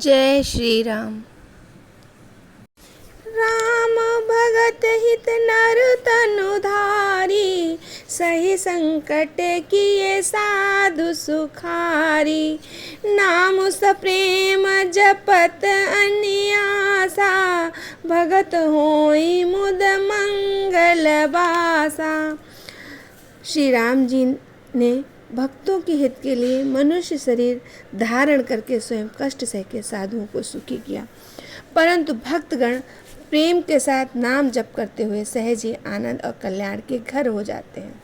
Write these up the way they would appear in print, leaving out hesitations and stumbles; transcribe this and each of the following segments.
जय श्री राम। राम भगत हित नर तनु धारी, सही संकट किए साधु सुखारी। नाम सप्रेम जपत अनियासा, भगत होई मुद मंगल बासा। श्री राम जी ने भक्तों के हित के लिए मनुष्य शरीर धारण करके स्वयं कष्ट सह के साधुओं को सुखी किया, परंतु भक्तगण प्रेम के साथ नाम जप करते हुए सहज ही आनंद और कल्याण के घर हो जाते हैं।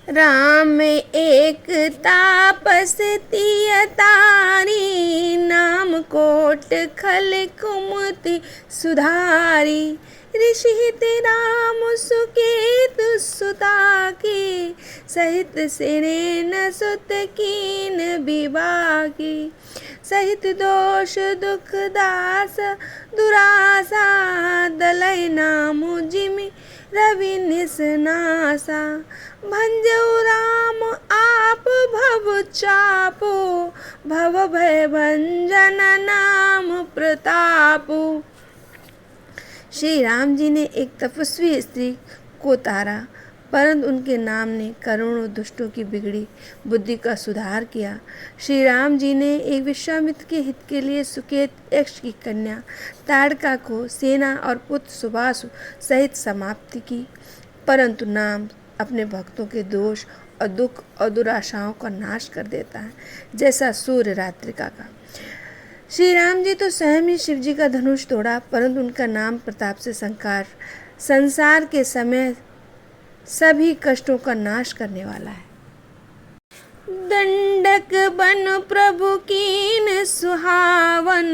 राम एक तापस तिय तारी, नाम कोट खल कुमति सुधारी। ऋषि हित राम सुकेतु सुता की, सहित सिरेन सुत कीन विभागी। सहित दोष दुख दास दुरासा, दलै नामु जिमि रवि निसनासा। भंजऊ राम आप भव चापो, भव भय भंजन नाम प्रतापो। श्री राम जी ने एक तपस्वी स्त्री को तारा, परंतु उनके नाम ने करोड़ों दुष्टों की बिगड़ी बुद्धि का सुधार किया। श्री राम जी ने एक विश्वामित्र के हित के लिए सुकेत यक्ष की कन्या ताड़का को सेना और पुत्र सुबासु सहित समाप्ति की, परंतु नाम अपने भक्तों के दोष और दुख और दुराशाओं का नाश कर देता है, जैसा सूर्य रात्रिका का। श्री राम जी तो स्वयं ही शिव जी का धनुष तोड़ा, परंतु उनका नाम प्रताप से संसार के समय सभी कष्टों का नाश करने वाला है। दंडक बन प्रभु कीन सुहावन,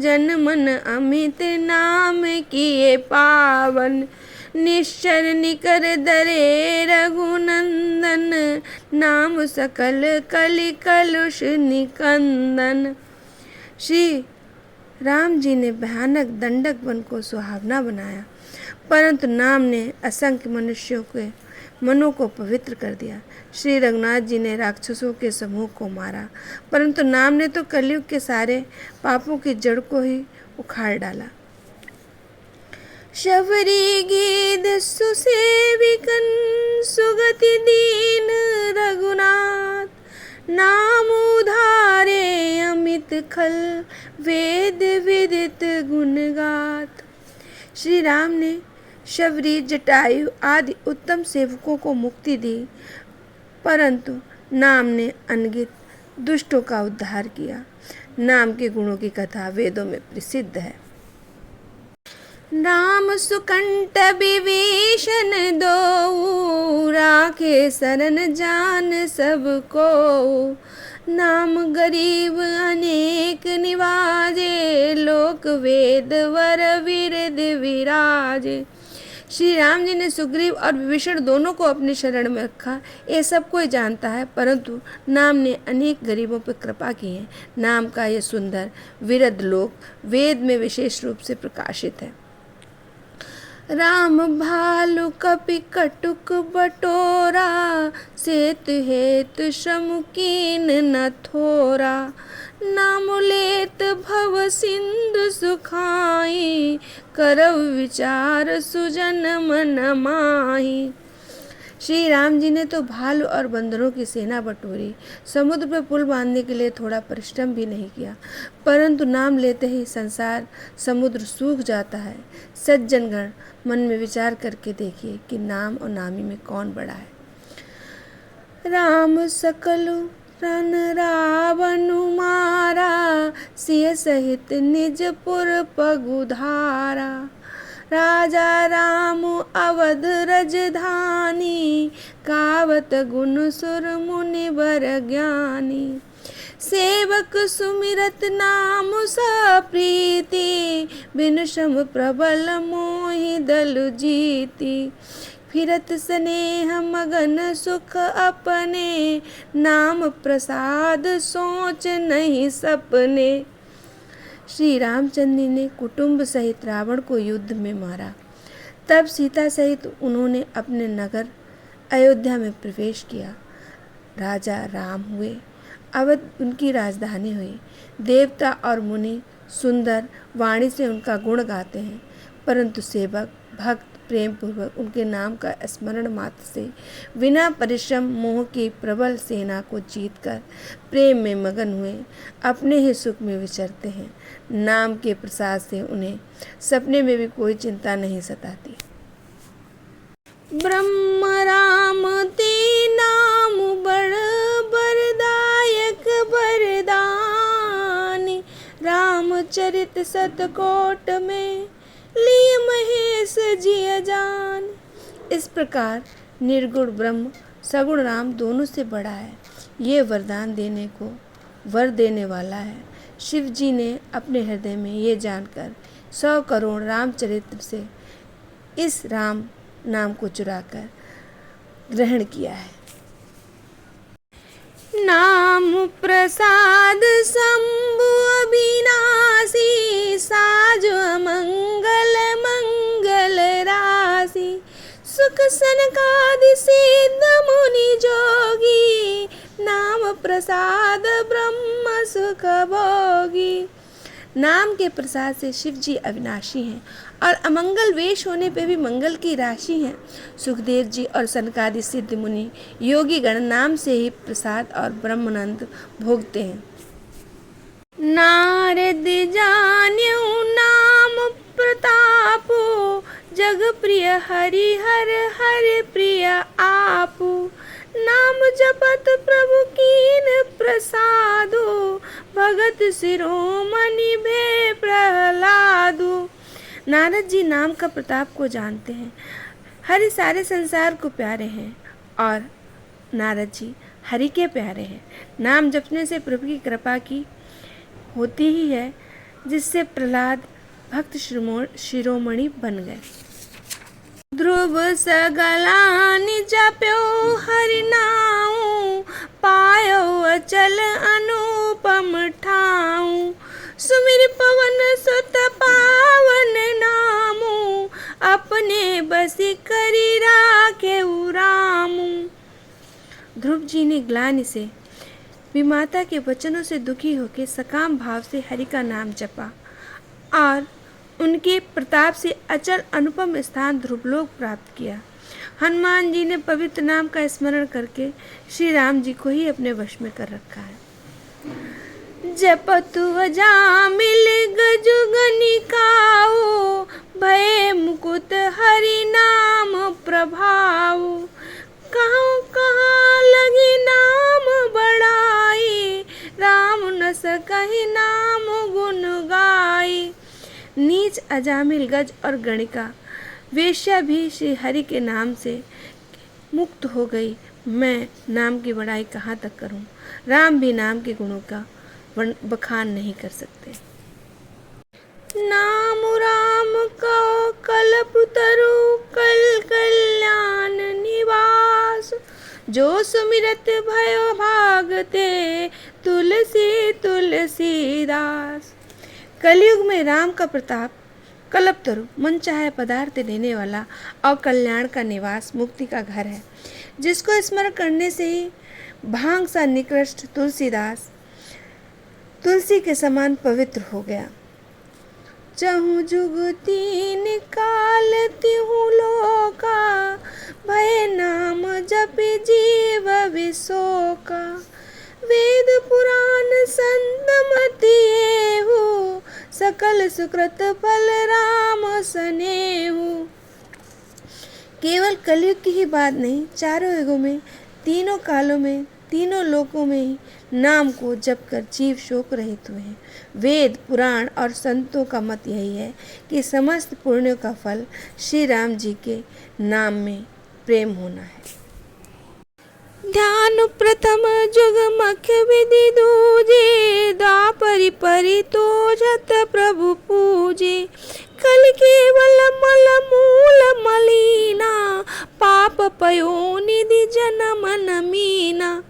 जन मन अमित नाम किए पावन। निश्चर निकर दरे रघुनंदन, नाम सकल कलि कलुष निकंदन। श्री राम जी ने भयानक दंडक वन को सुहावना बनाया, परंतु नाम ने असंख्य मनुष्यों के मनों को पवित्र कर दिया। श्री रघुनाथ जी ने राक्षसों के समूह को मारा, परंतु नाम ने तो कलयुग के सारे पापों की जड़ को ही उखाड़ डाला। शबरी गीत सुसेविकन, सुगति दीन रघुनाथ। नाम उधारे अमित खल, वेद विदित गुणगात। श्री राम ने शबरी, जटायु आदि उत्तम सेवकों को मुक्ति दी, परंतु नाम ने अनगित दुष्टों का उद्धार किया। नाम के गुणों की कथा वेदों में प्रसिद्ध है। राम सुकंठ विभीषण दो, राखे शरण जान सबको। नाम गरीब अनेक निवाजे, लोक वेद वर विरद विराजे। श्री राम जी ने सुग्रीव और विभीषण दोनों को अपनी शरण में रखा, ये सब कोई जानता है, परंतु नाम ने अनेक गरीबों पर कृपा की है। नाम का यह सुंदर विरद लोक वेद में विशेष रूप से प्रकाशित है। राम भालु कपि कटुक बटोरा, सेतु हेतु श्रम कीन न थोरा। नाम लेत भव सिंधु सुखाई, करव विचार सुजन मन माही। श्री राम जी ने तो भालू और बंदरों की सेना बटोरी, समुद्र पर पुल बांधने के लिए थोड़ा परिश्रम भी नहीं किया, परंतु नाम लेते ही संसार समुद्र सूख जाता है। सज्जनगण मन में विचार करके देखिए कि नाम और नामी में कौन बड़ा है। राम सकलु रन रावनु मारा, सिय सहित निज पुर पगुधारा। राजा राम अवध रजधानी, कावत गुण सुर मुनि बर ज्ञानी। सेवक सुमिरत नाम सप्रीति, बिनु श्रम प्रबल मोहि दल जीति। फिरत स्नेह मगन सुख अपने, नाम प्रसाद सोच नहीं सपने। श्री रामचंद्र ने कुटुंब सहित रावण को युद्ध में मारा, तब सीता सहित उन्होंने अपने नगर अयोध्या में प्रवेश किया। राजा राम हुए अवध उनकी राजधानी हुई। देवता और मुनि सुंदर वाणी से उनका गुण गाते हैं, परंतु सेवक भक्त प्रेम पूर्वक उनके नाम का स्मरण मात्र से बिना परिश्रम मोह की प्रबल सेना को जीतकर प्रेम में मगन हुए अपने ही सुख में विचरते हैं। नाम के प्रसाद से उन्हें सपने में भी कोई चिंता नहीं सताती। ब्रह्म राम ते नाम बड़ बरदायक बरदानी, रामचरित सतकोट में लिए महेश जी जान। इस प्रकार निर्गुण ब्रह्म सगुण राम दोनों से बड़ा है, ये वरदान देने को वर देने वाला है। शिव जी ने अपने हृदय में ये जानकर 100 करोड़ रामचरित्र से इस राम नाम को चुराकर ग्रहण किया है। नाम प्रसाद शंभु अविनाशी, साज मंगल मंगल राशि, सुख सनकादि सिद्ध मुनि जोगी, नाम प्रसाद ब्रह्म सुख भोगी। नाम के प्रसाद से शिव जी अविनाशी हैं और अमंगल वेश होने पे भी मंगल की राशि हैं। सुखदेव जी और सनकादि सिद्ध मुनि योगी गण नाम से ही प्रसाद और ब्रह्मानंद भोगते हैं। नारद जान्यौ नाम प्रतापो, जग प्रिय हरि हर हर प्रिय आपो, नाम जपत प्रभु कीन प्रसादो, भगत शिरोमणि भे प्रहलादो। नारद जी नाम का प्रताप को जानते हैं, हरि सारे संसार को प्यारे हैं और नारद जी हरि के प्यारे हैं। नाम जपने से प्रभु की कृपा की होती ही है, जिससे प्रहलाद भक्त शिरोमणि बन गए। ध्रुव सगलानि जप्यो हरि नाउ, पायो अचल अनुपम ठाऊ, सुमिर पवन सुत पावन नामु, अपने बसी करी राखे रामू। ध्रुव जी ने ग्लानि से विमाता के वचनों से दुखी होकर सकाम भाव से हरि का नाम जपा और उनके प्रताप से अचल अनुपम स्थान ध्रुवलोक प्राप्त किया। हनुमान जी ने पवित्र नाम का स्मरण करके श्री राम जी को ही अपने वश में कर रखा है। जपतु अजामिल गजुगनिकाओ, भय मुकुट हरि नाम प्रभाओ, कहाँ कहाँ लगी नाम बढ़ाई, राम न सकहि नाम गुण गाई। नीच अजामिल गज और गणिका वेश्या भी श्री हरि के नाम से मुक्त हो गई। मैं नाम की बड़ाई कहाँ तक करूं? राम भी नाम के गुणों का बखान नहीं कर सकते। नाम राम को कल्पतरु कल कल्याण निवास, जो सुमिरत भयो भागते तुलसी तुलसीदास। कलयुग में राम का प्रताप कल्पतरु मन चाहे पदार्थ देने वाला और कल्याण का निवास मुक्ति का घर है, जिसको स्मरण करने से ही भांग सा निकृष्ट तुलसीदास तुलसी के समान पवित्र हो गया। चहु जुगती निकालती हूँ लोका, भय नाम जप जीव विशोका, वेद पुराण संत मति एहु, सकल सुकृत फल राम सनेहु। केवल कलयुग की ही बात नहीं, चारों युगों में, तीनों कालों में, तीनों लोकों में ही नाम को जप कर जीव शोक रहित हुए हैं। वेद पुराण और संतों का मत यही है कि समस्त पुण्यों का फल श्री राम जी के नाम में प्रेम होना है। ध्यान प्रथम जुग मख्य विधि दूजे, द्वापरि परि तोजत प्रभु पूजे, कल केवल मल मूल मलीना, पाप पयो निधि जनम न मीना।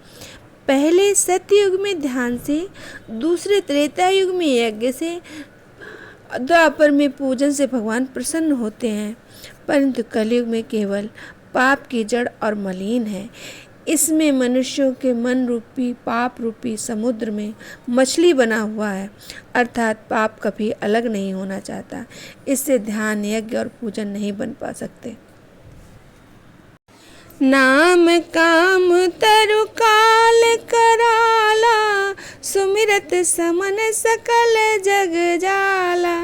पहले सतयुग में ध्यान से, दूसरे त्रेता युग में यज्ञ से, द्वापर में पूजन से भगवान प्रसन्न होते हैं, परंतु कलयुग में केवल पाप की जड़ और मलिन है। इसमें मनुष्यों के मन रूपी पाप रूपी समुद्र में मछली बना हुआ है, अर्थात पाप कभी अलग नहीं होना चाहता। इससे ध्यान, यज्ञ और पूजन नहीं बन पा सकते। नाम काम तरु काल कराला, सुमिरत समन सकल जग जाला।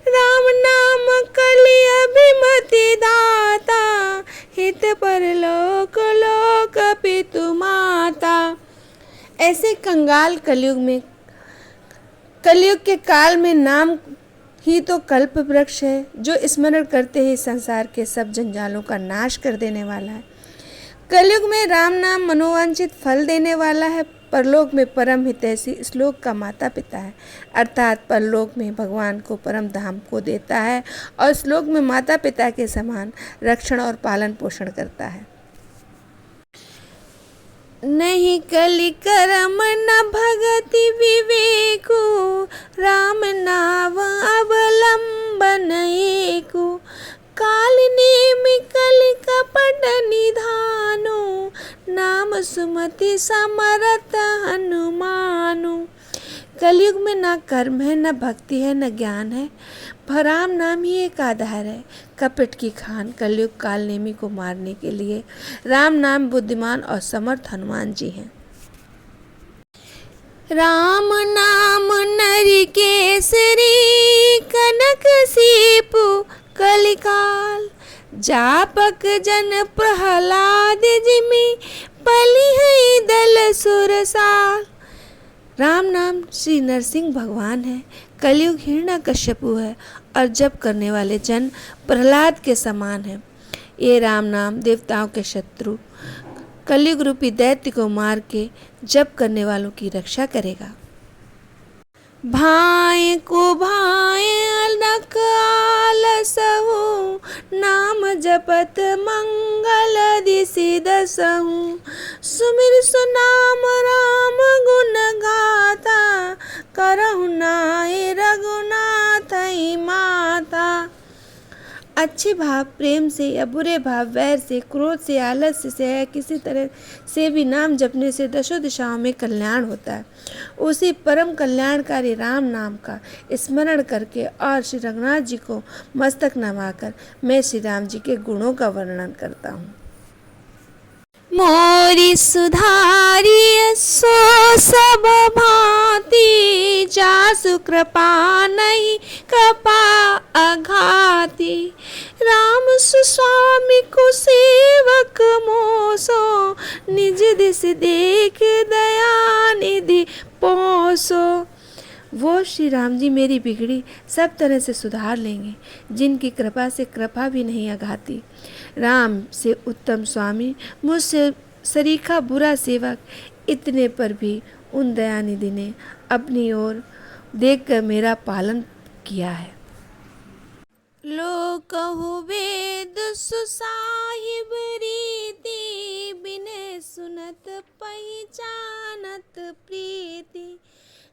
राम नाम कलि अभिमति दाता, हित पर लोक लोक पितु माता। ऐसे कंगाल कलयुग के काल में नाम ही तो कल्प वृक्ष है, जो स्मरण करते ही संसार के सब जंजालों का नाश कर देने वाला है। कलयुग में राम नाम मनोवांछित फल देने वाला है। परलोक में परम हितैषी श्लोक का माता पिता है, अर्थात परलोक में भगवान को परम धाम को देता है और श्लोक में माता पिता के समान रक्षण और पालन पोषण करता है। नहीं कलि करम न भगति विवेको, राम नाम अवलंबन एको। काल नेम कलि कपट निधानो, नाम सुमति समरथ हनुमानो। कलयुग में ना कर्म है, न भक्ति है, न ज्ञान है, पर राम नाम ही एक आधार है। कपट की खान कलयुग काल नेमी को मारने के लिए राम नाम बुद्धिमान और समर्थ हनुमान जी हैं। राम नाम नरि केसरी, कनक सीपु कलिकाल। जापक जन प्रहलाद जिमि, पली है दल सुरसाल। राम नाम श्री नरसिंह भगवान है, कलयुग हिरण्यकश्यपु है और जप करने वाले जन प्रहलाद के समान है। ये राम नाम देवताओं के शत्रु कलयुग रूपी दैत्य को मार के जप करने वालों की रक्षा करेगा। भाय को भाय अलख आलसहु, नाम जपत मंगल दिसि दसहु। सुमिर सुनाम राम गुण गाथा, करहु नाहि रघुनाथ माता। अच्छे भाव प्रेम से या बुरे भाव वैर से, क्रोध से, आलस्य से या किसी तरह से भी नाम जपने से दशों दिशाओं में कल्याण होता है। उसी परम कल्याणकारी राम नाम का स्मरण करके और श्री रघुनाथ जी को मस्तक नवाकर मैं श्री राम जी के गुणों का वर्णन करता हूँ। मोरी सुधारी सो सब भांति, जासु कृपा नहीं कृपा अघाती। राम सुस्वामी को सेवक मोसो, निज दिस देख दया निधि पोसो। वो श्री राम जी मेरी बिगड़ी सब तरह से सुधार लेंगे, जिनकी कृपा से कृपा भी नहीं अघाती। राम से उत्तम स्वामी, मुझसे सरीखा बुरा सेवक, इतने पर भी उन दयानिधि ने अपनी ओर देखकर मेरा पालन किया है। लोक कहु वेद सुसाहिब रीति, बिने सुनत पहचानत प्रीति।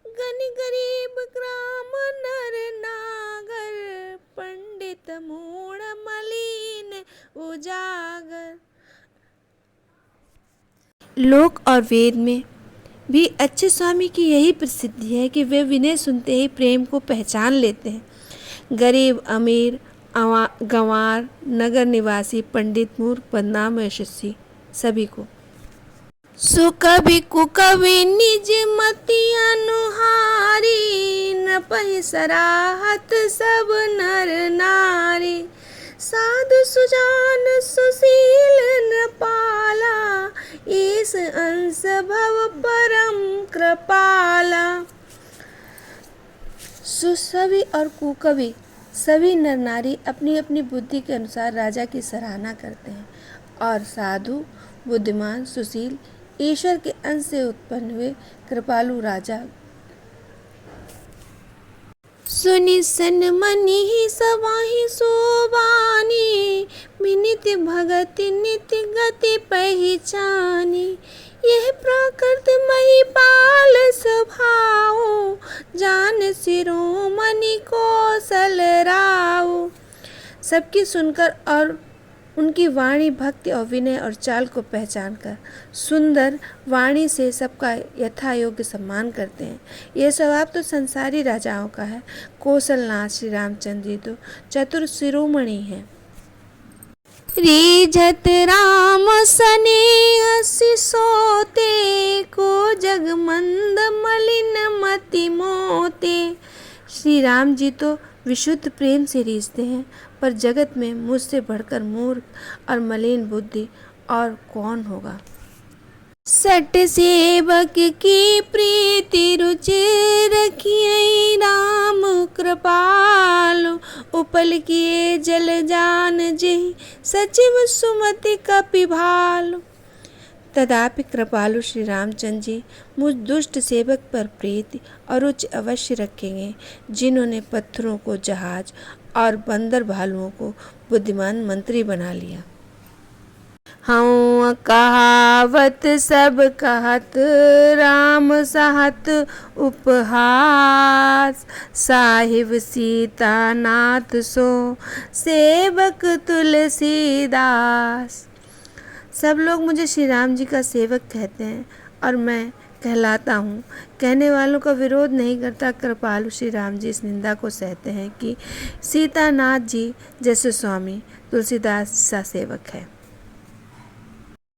गनि गरीब ग्राम नर नागर, पंडित मूढ़ मलिन उजागर। लोक और वेद में भी अच्छे स्वामी की यही प्रसिद्धि है कि वे विनय सुनते ही प्रेम को पहचान लेते हैं। गरीब अमीर, गंवार, नगर निवासी, पंडित मूर्ख, बदनाम यशस्वी, सभी को। सुकवि कुकवि निज मति अनुहारी, न पहि सराहत सब नर नारी। साधु सुजान सुशील नृपाला, ईस अंश भव परम कृपाला। सुसवि और कुकवि सभी नर नारी अपनी अपनी बुद्धि के अनुसार राजा की सराहना करते हैं, और साधु, बुद्धिमान, सुशील, ईश्वर के अंश से उत्पन्न हुए कृपालु राजा सुनि सन मनि सवाहि सोबानी, विनित भगति नित्य गति पहचानी। यह प्राकृत महिपाल स्वभाव, जान शिरोमणि कौशल राव। सबकी सुनकर और उनकी वाणी, भक्ति और विनय और चाल को पहचान कर सुंदर वाणी से सबका यथा योग्य सम्मान करते हैं। यह स्वभाव तो संसारी राजाओं का है। कौशलनाथ श्री रामचंद्र जी तो चतुर शिरोमणि हैं। रीझत राम सनेह सोते, को जग मंद मलिन मति मोते। श्री राम जी तो विशुद्ध प्रेम से रीझते हैं, पर जगत में मुझसे बढ़कर मूर्ख और मलिन बुद्धि और कौन होगा। सट सेवक की प्रीति रुचि रखिए राम कृपालु। उपल किए जल जान जेहि, सचिव सुमति कपिभालु। तदापि कृपालु श्री रामचंद्र जी मुझ दुष्ट सेवक पर प्रीति और रुचि अवश्य रखेंगे, जिन्होंने पत्थरों को जहाज और बंदर भालुओं को बुद्धिमान मंत्री बना लिया। हाँ कहावत सब कहत, राम सहत उपहास। साहिब सीता नाथ सो, सेवक तुलसीदास। सब लोग मुझे श्री राम जी का सेवक कहते हैं और मैं कहलाता हूँ। कहने वालों का विरोध नहीं करता। कृपालु श्री राम जी इस निंदा को सहते हैं कि सीतानाथ जी जैसे स्वामी तुलसीदास सा सेवक है।